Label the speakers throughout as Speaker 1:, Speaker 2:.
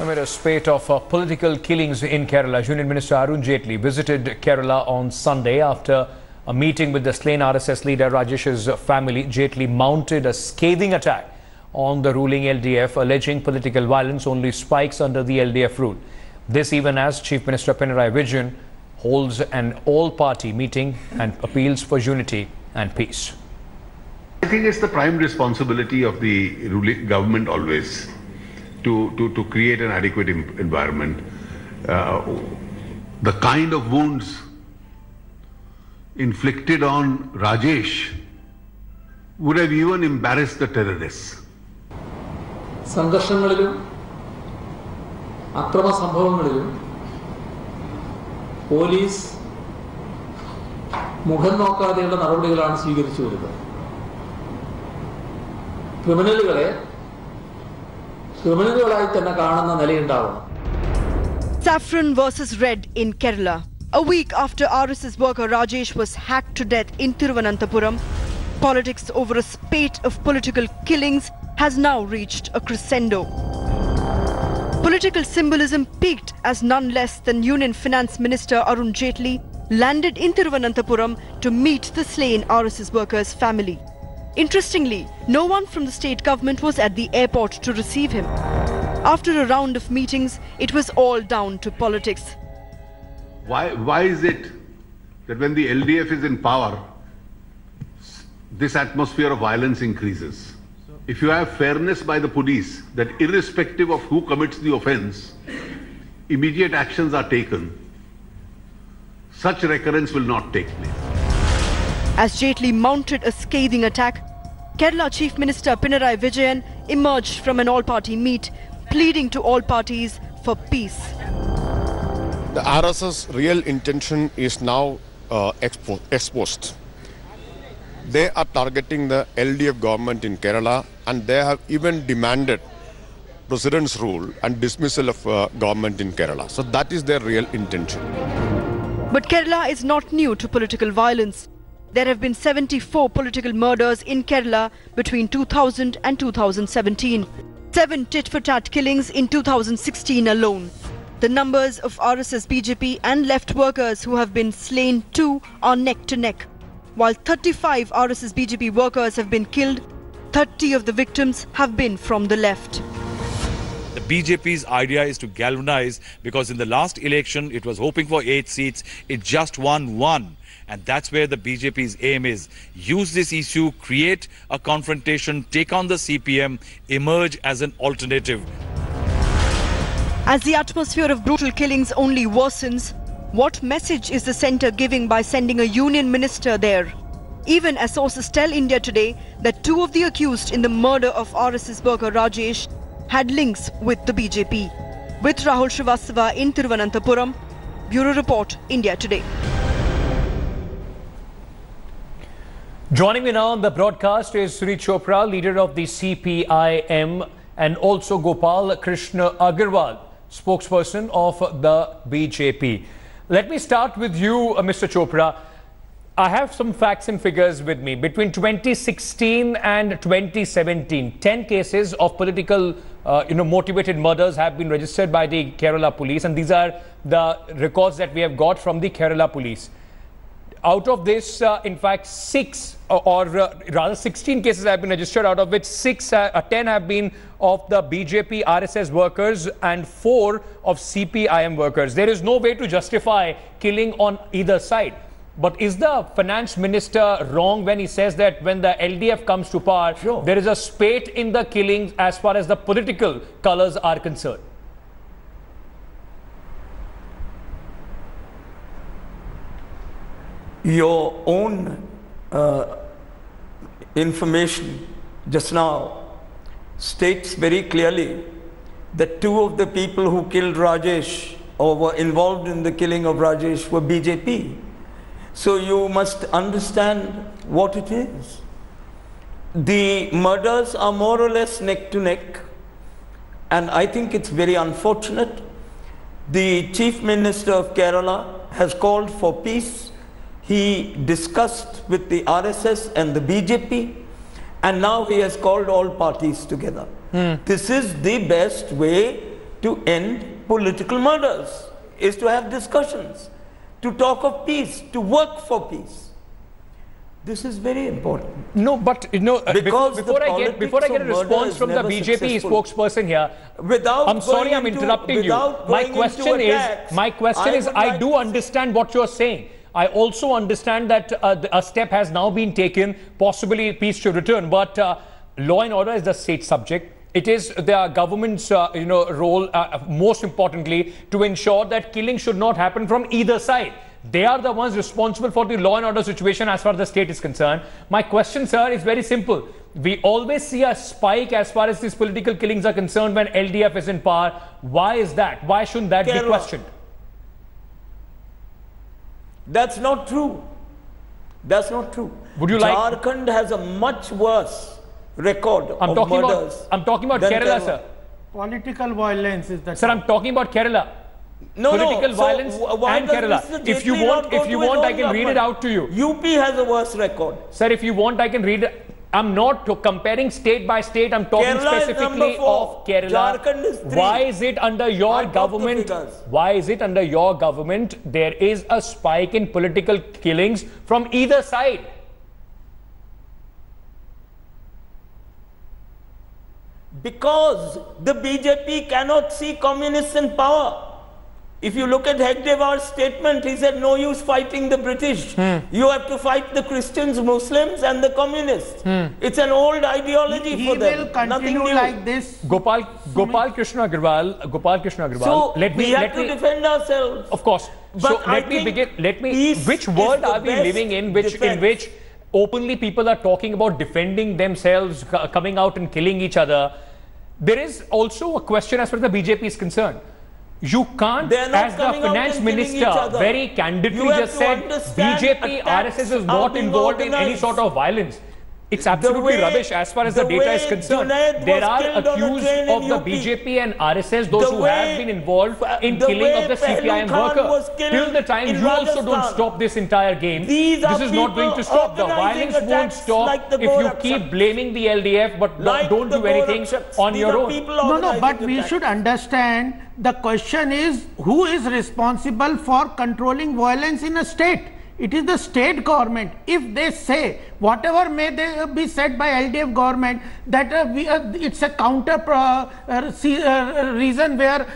Speaker 1: Amid a spate of political killings in Kerala, Union Minister Arun Jaitley visited Kerala on Sunday. After a meeting with the slain RSS leader Rajesh's family, Jaitley mounted a scathing attack on the ruling LDF, alleging political violence only spikes under the LDF rule. This even as Chief Minister Pinarayi Vijayan holds an all-party meeting and appeals for unity and peace.
Speaker 2: I think it's the prime responsibility of the ruling government always to create an adequate environment. The kind of wounds inflicted on Rajesh would have even embarrassed the terrorists.
Speaker 3: സംഘർഷങ്ങളിലും അക്രമ സംഭവങ്ങളിലും police മുഖം നോക്കാതെയുള്ള നടപടികളാണ് സ്വീകരിച്ചു വരുന്നത്. ക്രിമിനലുകളായി തന്നെ കാണുന്ന നിലയുണ്ടാവണം.
Speaker 4: Saffron versus red in Kerala. A week after RSS worker Rajesh was hacked to death in Thiruvananthapuram, politics over a spate of political killings has now reached a crescendo. Political symbolism peaked as none less than Union Finance Minister Arun Jaitley landed in Thiruvananthapuram to meet the slain RSS worker's family. Interestingly, no one from the state government was at the airport to receive him. After a round of meetings, it was all down to politics.
Speaker 2: Why is it that when the LDF is in power, this atmosphere of violence increases? If you have fairness by the police, that irrespective of who commits the offence, immediate actions are taken, such recurrence will not take place.
Speaker 4: As Jaitley mounted a scathing attack, Kerala Chief Minister Pinarayi Vijayan emerged from an all-party meet, pleading to all parties for peace.
Speaker 5: The RSS real intention is now exposed. They are targeting the LDF government in Kerala, and they have even demanded President's rule and dismissal of government in Kerala. So that is their real intention.
Speaker 4: But Kerala is not new to political violence. There have been 74 political murders in Kerala between 2000 and 2017. 7 tit-for-tat killings in 2016 alone. The numbers of RSS BJP and left workers who have been slain too are neck to neck. While 35 RSS BJP workers have been killed, 30 of the victims have been from the left.
Speaker 6: The BJP's idea is to galvanize, because in the last election it was hoping for 8 seats, it just won 1. And that's where the BJP's aim is. Use this issue, create a confrontation, take on the CPM, emerge as an alternative.
Speaker 4: As the atmosphere of brutal killings only worsens, what message is the centre giving by sending a union minister there? Even as sources tell India Today that 2 of the accused in the murder of RSS worker Rajesh had links with the BJP. With Rahul Srivastava in Thiruvananthapuram, Bureau Report, India Today.
Speaker 1: Joining me now on the broadcast is Suri Chopra, leader of the CPIM, and also Gopal Krishna Agarwal, spokesperson of the BJP. Let me start with you, Mr. Chopra. I have some facts and figures with me. Between 2016 and 2017, 10 cases of political motivated murders have been registered by the Kerala police, and these are the records that we have got from the Kerala police. Out of this, in fact, 16 cases have been registered, out of which 10 have been of the BJP RSS workers and 4 of CPIM workers. There is no way to justify killing on either side. But is the finance minister wrong when he says that when the LDF comes to power, there is a spate in the killings as far as the political colors are concerned?
Speaker 7: Your own information just now states very clearly that 2 of the people who killed Rajesh or were involved in the killing of Rajesh were BJP. So you must understand what it is. The murders are more or less neck to neck, and I think it's very unfortunate. The Chief Minister of Kerala has called for peace. He discussed with the RSS and the BJP, and now he has called all parties together. This is the best way to end political murders, is to have discussions, to talk of peace, to work for peace. This is very important.
Speaker 1: No, but
Speaker 7: Because
Speaker 1: before I get a response from the BJP spokesperson here, I'm sorry I'm interrupting you. My question is, I do understand what you're saying. I also understand that a step has now been taken, possibly peace should return, but law and order is the state subject. It is the government's role, most importantly, to ensure that killing should not happen from either side. They are the ones responsible for the law and order situation as far as the state is concerned. My question, sir, is very simple. We always see a spike as far as these political killings are concerned when LDF is in power. Why is that? Why shouldn't that be questioned?
Speaker 7: That's not true. That's not true.
Speaker 1: Would you like...
Speaker 7: Jharkhand has a much worse record of murders.
Speaker 1: I'm talking about Kerala, sir.
Speaker 8: Political violence is that.
Speaker 1: Sir, I'm talking about Kerala. Political violence and Kerala. If you want, I can read it out to you.
Speaker 7: UP has a worse record.
Speaker 1: Sir, if you want, I can read it. I'm not comparing state by state. I'm talking specifically of Kerala.
Speaker 7: Jharkhand is 3.
Speaker 1: Why is it under your government? Why is it under your government there is a spike in political killings from either side?
Speaker 7: Because the BJP cannot see communists in power. If you look at Hegdewar's statement, he said, no use fighting the British. You have to fight the Christians, Muslims and the communists. It's an old ideology for them.
Speaker 8: He will continue like this.
Speaker 1: Gopal Krishna Agarwal.
Speaker 7: So we have to defend ourselves.
Speaker 1: Of course. So let me begin. Which world are we living in which openly people are talking about defending themselves, coming out and killing each other? There is also a question as far as the BJP is concerned. You can't, as the finance minister very candidly just said, BJP, RSS is not involved in any sort of violence. It's absolutely rubbish as far as the data is concerned. There are accused of the BJP and RSS, those who have been involved in killing of the CPI worker. Till the time you also don't stop this entire game, this is not going to stop. The violence won't stop if you keep blaming the LDF but don't do anything on your own.
Speaker 8: No, but we should understand the question is who is responsible for controlling violence in a state? It is the state government. If they say whatever may they be said by LDF government that it's a counter reason where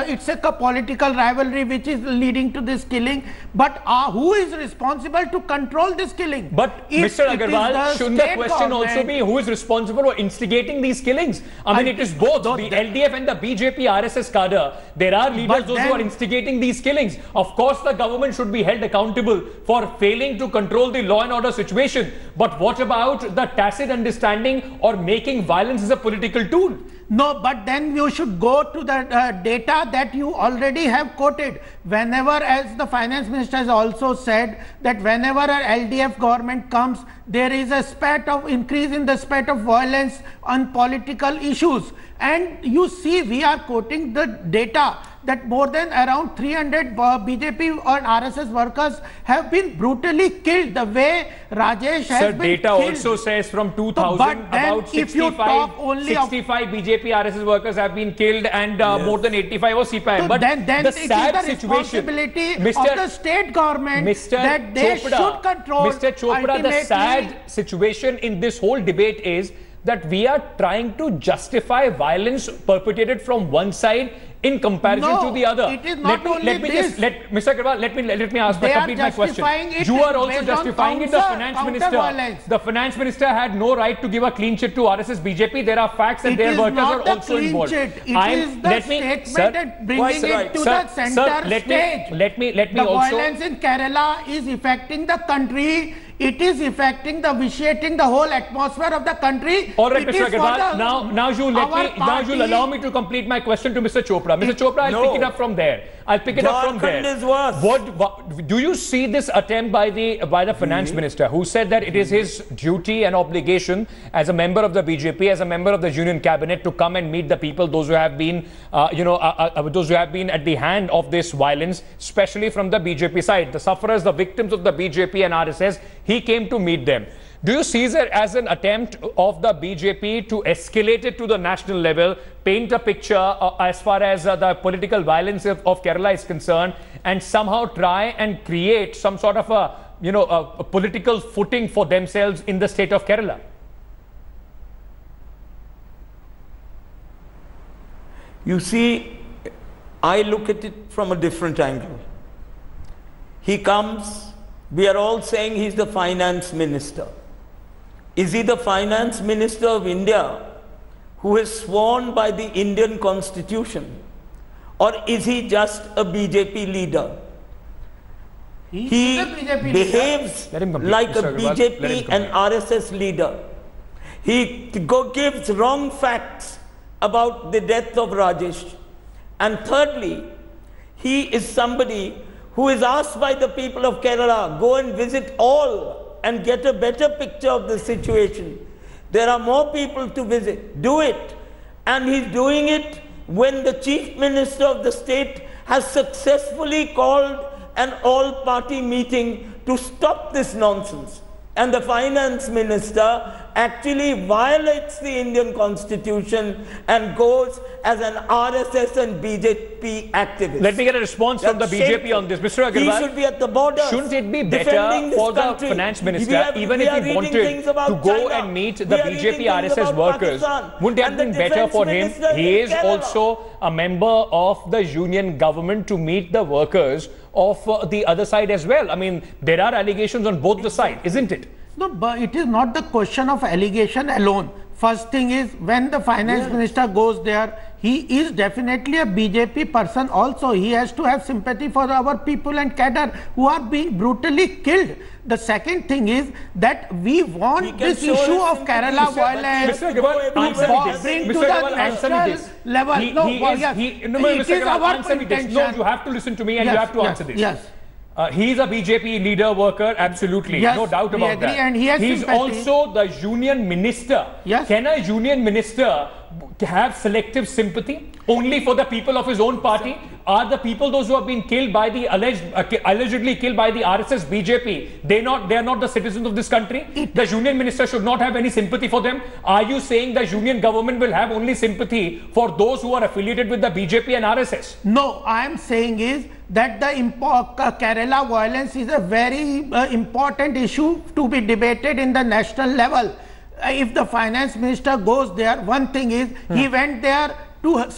Speaker 8: it's a political rivalry which is leading to this killing, but who is responsible to control this killing?
Speaker 1: But Mr. Agarwal, shouldn't the question also be who is responsible for instigating these killings? I mean, it is both the LDF and the BJP RSS cadre. There are leaders those who are instigating these killings. Of course, the government should be held accountable for failing to control the law and order situation. But what about the tacit understanding or making violence as a political tool?
Speaker 8: No, but then you should go to the data that you already have quoted. Whenever, as the finance minister has also said, that whenever an LDF government comes, there is a spat of increase in the spat of violence on political issues. And you see, we are quoting the data that more than around 300 BJP or RSS workers have been brutally killed. The way Rajesh has been
Speaker 1: data
Speaker 8: killed.
Speaker 1: Also says from 2000 about 65 BJP RSS workers have been killed and more than 85 was CPI.
Speaker 8: So
Speaker 1: but
Speaker 8: then
Speaker 1: the sad
Speaker 8: it is the responsibility of the state government that they should control.
Speaker 1: Mr. Chopra, the sad situation in this whole debate is that we are trying to justify violence perpetrated from one side in comparison to the other.
Speaker 8: It is not
Speaker 1: Mr. Agarwal, let me complete my question. You are also justifying it. The finance minister had no right to give a clean chit to RSS BJP. There are facts and their workers are also involved.
Speaker 8: It is the statement that bringing it to the center stage.
Speaker 1: Let me
Speaker 8: the
Speaker 1: also.
Speaker 8: Violence in Kerala is affecting the country. It is affecting vitiating the whole atmosphere of the country.
Speaker 1: All right, Mr. Agarwal. Now you'll allow me to complete my question to Mr. Chopra. Mr. Chopra, I'll pick it up from there. What do you see this attempt by the finance minister, who said that it is his duty and obligation as a member of the BJP, as a member of the union cabinet, to come and meet the people, those who have been, those who have been at the hand of this violence, especially from the BJP side, the sufferers, the victims of the BJP and RSS. He came to meet them. Do you see it as an attempt of the BJP to escalate it to the national level, paint a picture as far as the political violence of Kerala is concerned, and somehow try and create some sort of a political footing for themselves in the state of Kerala?
Speaker 7: You see, I look at it from a different angle. He comes, we are all saying he's the finance minister. Is he the finance minister of India who is sworn by the Indian constitution? Or is he just a BJP leader? He behaves like a BJP and RSS leader. He gives wrong facts about the death of Rajesh. And thirdly, he is somebody who is asked by the people of Kerala, go and visit all and get a better picture of the situation. There are more people to visit. Do it. And he's doing it when the chief minister of the state has successfully called an all-party meeting to stop this nonsense. And the finance minister actually violates the Indian constitution and goes as an RSS and BJP activist.
Speaker 1: Let me get a response from the BJP on this. Mr. Agarwal,
Speaker 7: he should be at the border.
Speaker 1: Shouldn't it be better for the finance minister, even if he wanted to go and meet the BJP RSS workers, wouldn't it have been better for him? He is also a member of the union government to meet the workers of the other side as well. I mean, there are allegations on both the sides, isn't it?
Speaker 8: No, but it is not the question of allegation alone. First thing is, when the finance minister goes there, he is definitely a BJP person also. He has to have sympathy for our people and cadre who are being brutally killed. The second thing is that we want this issue of Kerala violence to bring to the national level. It is our intention.
Speaker 1: No, you have to listen to me and you have to answer this.
Speaker 8: Yes.
Speaker 1: He's a BJP leader worker, absolutely, no doubt about that.
Speaker 8: And
Speaker 1: he's also the union minister.
Speaker 8: Yes.
Speaker 1: Can a union minister have selective sympathy only for the people of his own party? Are the people those who have been killed by the allegedly killed by the RSS BJP, they are not the citizens of this country? The union minister should not have any sympathy for them. Are you saying the union government will have only sympathy for those who are affiliated with the BJP and RSS?
Speaker 8: No, I am saying is that the Kerala violence is a very important issue to be debated in the national level. If the finance minister goes there, one thing is he went there to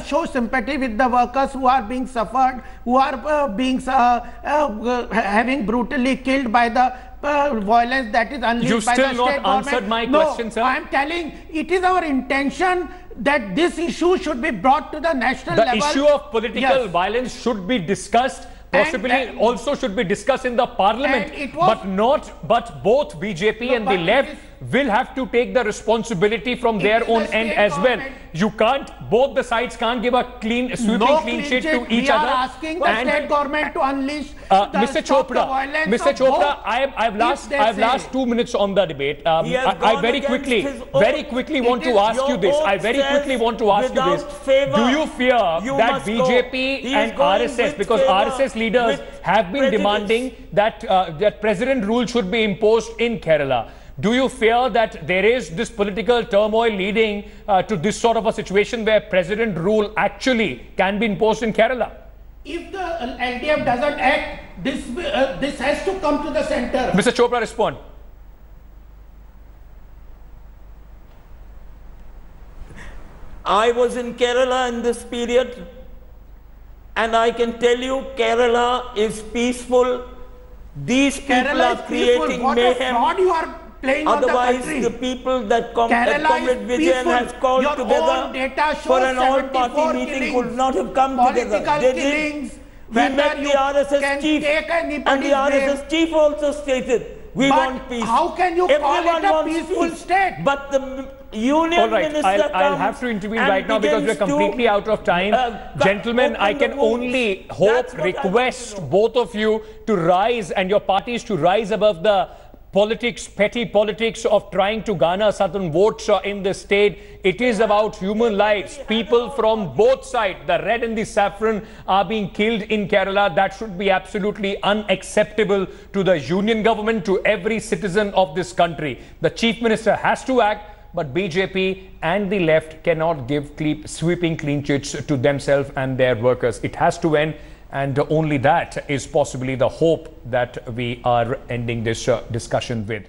Speaker 8: show sympathy with the workers who are being suffered, who are having brutally killed by the violence that is unleashed by the state government.
Speaker 1: You still not answered my question, sir.
Speaker 8: I am telling, it is our intention that this issue should be brought to the national level.
Speaker 1: The issue of political violence should be discussed. Possibly also should be discussed in the parliament, but both BJP and the left will have to take the responsibility from their own end as well. You can't, both the sides can't give a clean, sweeping clean sheet to each other.
Speaker 8: We are asking the state government to unleash
Speaker 1: Mr. Chopra, I've last 2 minutes on the debate. I very quickly want to ask you this. Do you fear that BJP and RSS, because RSS leaders have been demanding that that president rule should be imposed in Kerala? Do you fear that there is this political turmoil leading to this sort of a situation where president rule actually can be imposed in Kerala?
Speaker 8: If the LDF doesn't act, this has to come to the center.
Speaker 1: Mr. Chopra, respond.
Speaker 7: I was in Kerala in this period, and I can tell you Kerala is peaceful. These people are creating mayhem. Otherwise, the people that Comrade Vijayan has called together for an all-party meeting would not have come together. They did. We met the RSS chief, and the RSS chief also stated, we want peace.
Speaker 8: How can you call it a peaceful state?
Speaker 7: But the union minister
Speaker 1: I'll have to intervene right now because we're completely out of time. Gentlemen, I can only request both of you to rise and your parties to rise above the politics, petty politics of trying to garner certain votes in the state. It is about human lives. People from both sides, the red and the saffron, are being killed in Kerala. That should be absolutely unacceptable to the union government, to every citizen of this country. The Chief Minister has to act, but BJP and the left cannot give sweeping clean chits to themselves and their workers. It has to end. And only that is possibly the hope that we are ending this discussion with.